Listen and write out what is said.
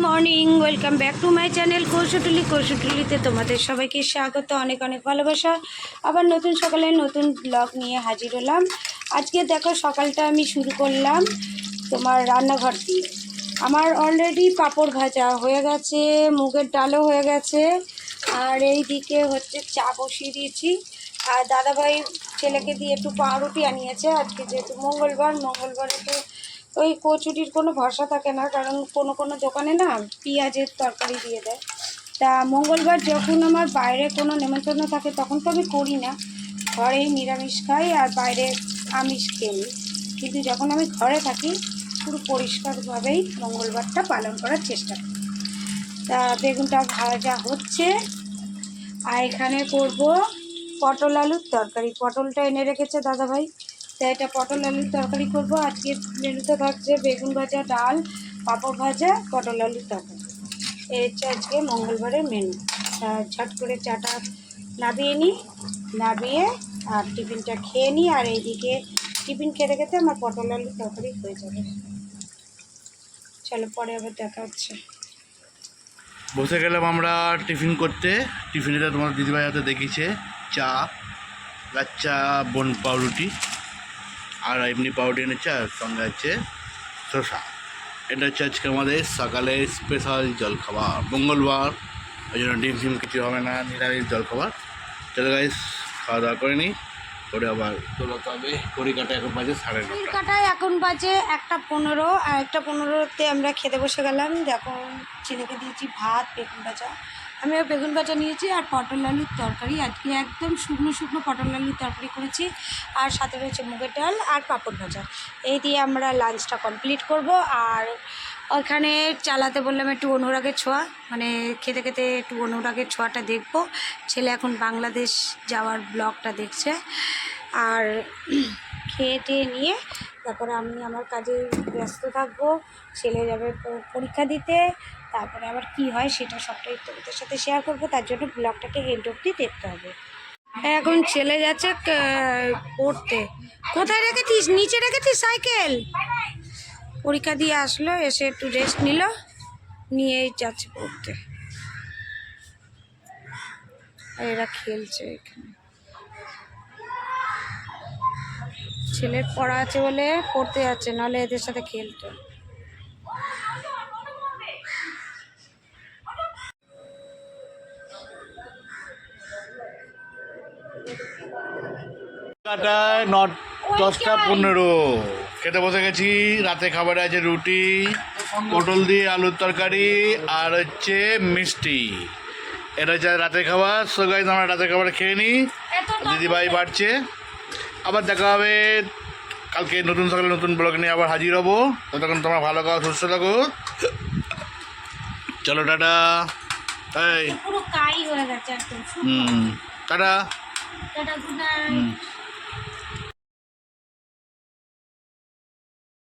Morning, welcome back to my channel কৌশটুলিতে তোমাদের সবাইকে স্বাগত, অনেক অনেক ভালোবাসা। আবার নতুন সকালে নতুন ব্লগ নিয়ে হাজির হলাম। আজকে দেখো সকালটা আমি শুরু করলাম তোমার রান্নাঘর দিয়ে। আমার অলরেডি পাঁপড় ভাজা হয়ে গেছে, মুগের ডালও হয়ে গেছে, আর এই দিকে হচ্ছে চা বসিয়ে দিয়েছি। আর দাদাভাই ছেলেকে দিয়ে একটু পাউরুটি আনিয়েছে। আজকে যেহেতু মঙ্গলবারে তো ওই কচুরির কোনো ভরসা থাকে না, কারণ কোনো কোনো দোকানে না পেঁয়াজের তরকারি দিয়ে দেয়। তা মঙ্গলবার যখন আমার বাইরে কোনো নেমন্তন্ন থাকে তখন তো আমি করি না, ঘরেই নিরামিষ খাই আর বাইরে আমিষ খেয়ে নিই। কিন্তু যখন আমি ঘরে থাকি পুরো পরিষ্কারভাবেই মঙ্গলবারটা পালন করার চেষ্টা করি। তা বেগুনটা ভাজা হচ্ছে, আর এখানে করব পটল আলুর তরকারি। পটলটা এনে রেখেছে দাদাভাই, তাই এটা পটল আলুর তরকারি করব। আজকে মেনুতে থাকছে বেগুন ভাজা, ডাল, পাঁপড় ভাজা, পটল আলুর তরকারি। এই হচ্ছে আজকে মঙ্গলবারের মেনু। ঝট করে চাটা নাবিয়ে আর টিফিনটা খেয়ে নিই। আর এইদিকে টিফিন খেতে খেতে আমার পটল আলুর তরকারি হয়ে যাবে। চলো পরে আবার দেখা হচ্ছে। বসে গেলাম আমরা টিফিন করতে। টিফিনেটা তোমার দিদিভাই হাতে দেখিয়েছে চা, লাচ্চা, বন পাউরুটি, আর এমনি পাউরুটি এনেছে, আর সঙ্গে আছে শসা। এটা হচ্ছে আজকে আমাদের সকালে স্পেশাল জলখাবার। মঙ্গলবার, ওই জন্য ডিম ফিম কিছু হবে না, নিরামিষ জলখাবার। চলো গাইস, খাওয়া দাওয়া করে নিই, করে আবার তোলাতে হবে। ঘড়িকাটা এখন বাজে 9:30। কাটায় এখন বাজে 1:15, আর 1:15-তে আমরা খেতে বসে গেলাম। দেখো ছেলেকে দিয়েছি ভাত, বেগুন ভাজা, আমিও বেগুন ভাজা নিয়েছি, আর পটল আলুর তরকারি। আজকে একদম শুকনো শুকনো পটল আলুর তরকারি করেছি, আর সাথে রয়েছে মুগের ডাল আর পাঁপড় ভাজা। এই দিয়ে আমরা লাঞ্চটা কমপ্লিট করব। আর ওখানে চালাতে বললাম একটু অনুরাগের ছোঁয়া, মানে খেতে খেতে একটু অনুরাগের ছোঁয়াটা দেখবো। ছেলে এখন বাংলাদেশ যাওয়ার ব্লগটা দেখছে। আর খেয়ে টেয়ে নিয়ে তারপরে আমি আমার কাজে ব্যস্ত থাকবো। ছেলে যাবে পরীক্ষা দিতে, তারপরে আবার কি হয় সেটা সবটাই তোমাদের সাথে শেয়ার করবো। তার জন্য ব্লগটাকে এন্ড অবধি দেখতে হবে। এখন ছেলে যাচ্ছে পড়তে। কোথায় রেখেছিস? নিচে রেখেছিস সাইকেল? পরীক্ষা দিয়ে আসলো, এসে একটু রেস্ট নিল, নিয়েই যাচ্ছে পড়তে। আর এরা খেলছে এখানে। ছেলের পড়া আছে বলে পড়তে যাচ্ছে, নাহলে এদের সাথে খেলতো। কাটায় 10:15 খেতে বসে গেছি। রাতে খাবারে আছে রুটি, পটল দিয়ে আলুর তরকারি, আর হচ্ছে মিষ্টি। এটা হচ্ছে রাতের খাবার। সো গাইস, আমরা রাতের খাবার খেয়ে নিই, দিদিভাই বাড়ছে। আবার দেখা হবে কালকে নতুন সকালে নতুন ব্লগ নিয়ে আবার হাজির হবো। ততক্ষণ তোমরা ভালো খাও, সুস্থ থাকো। চলো টাটা। এই পুরো কাই হয়ে গেছে একদম। টাটা। Tata, good night.